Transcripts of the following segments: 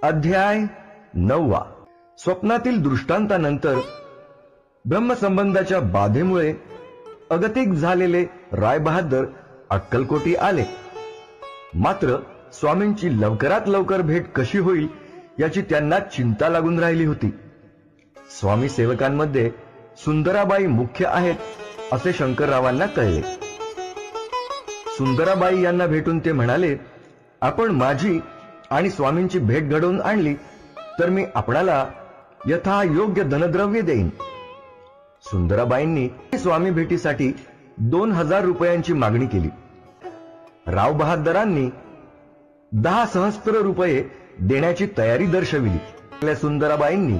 अध्याय 9. स्वप्नातील दृष्टांतानंतर ब्रह्मसंबंधाच्या बाधेमुळे अगतिक झालेले रायबहादर अक्कलकोटी आले. मात्र स्वामींची लवकरात लवकर भेट कशी होईल याची त्यांना चिंता लागून राहिली होती. स्वामी सेवकांमध्ये सुंदराबाई मुख्य आहेत असे शंकररावांना कळले. सुंदराबाई यांना भेटून ते म्हणाले, आपण माझी आणि स्वामींची भेट घडवून आणली तर मी आपणाला यथायोग्य धनद्रव्य देईन. सुंदराबाईंनी स्वामी भेटीसाठी 2000 रुपयांची मागणी केली. राव बहादरांनी 10 सहस्त्र रुपये देण्याची तयारी दर्शविली. सुंदराबाईंनी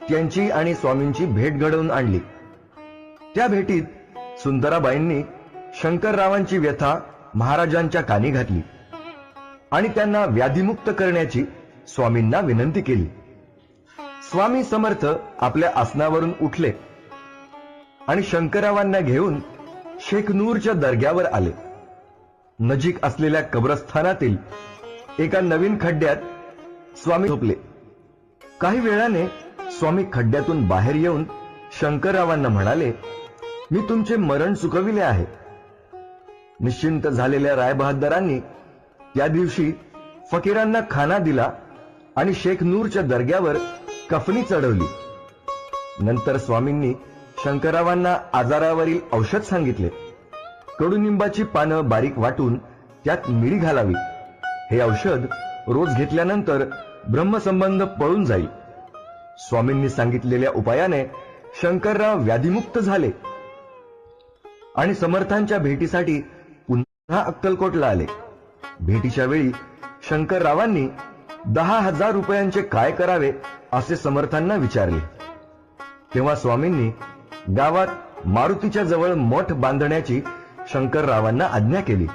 त्यांची आणि स्वामींची भेट घडवून आणली. त्या भेटीत सुंदराबाईंनी शंकररावांची व्यथा महाराजांच्या कानी घातली आणि त्यांना व्याधीमुक्त करण्याची स्वामींना विनंती केली. स्वामी समर्थ आपल्या आसनावरून उठले आणि शंकररावांना घेऊन शेखनूरच्या दर्ग्यावर आले. नजीक असलेल्या कब्रस्थानातील एका नवीन खड्ड्यात स्वामी झोपले. काही वेळाने स्वामी खड्ड्यातून बाहेर येऊन शंकररावांना म्हणाले, मी तुमचे मरण चुकविले आहे. निश्चिंत झालेल्या रायबहादरांनी त्या दिवशी फकीरांना खाना दिला आणि शेखनूरच्या दर्ग्यावर कफनी चढवली. नंतर स्वामींनी शंकररावांना आजारावरील औषध सांगितले. कडुनिंबाची पानं बारीक वाटून त्यात मिरी घालावी. हे औषध रोज घेतल्यानंतर ब्रह्मसंबंध पळून जाईल. स्वामींनी सांगितलेल्या उपायाने शंकरराव व्याधीमुक्त झाले आणि समर्थांच्या भेटीसाठी पुन्हा अक्कलकोटला आले. भेटीच्या वेळी शंकररावांनी 10,000 रुपयांचे काय करावे असे समर्थांना विचारले. तेव्हा स्वामींनी गावात मारुतीच्या जवळ मठ बांधण्याची शंकररावांना आज्ञा केली.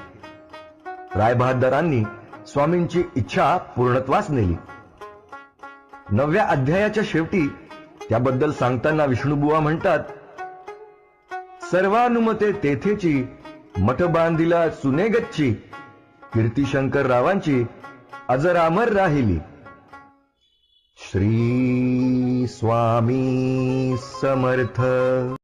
रायबहादरांनी स्वामींची इच्छा पूर्णत्वास नेली. 9व्या अध्यायाच्या शेवटी त्याबद्दल सांगताना विष्णुबुवा म्हणतात, सर्वानुमते तेथेची मठ बांधिला सुनेगच्ची, कीर्ती शंकररावांची अजरामर राहिली. श्री स्वामी समर्थ.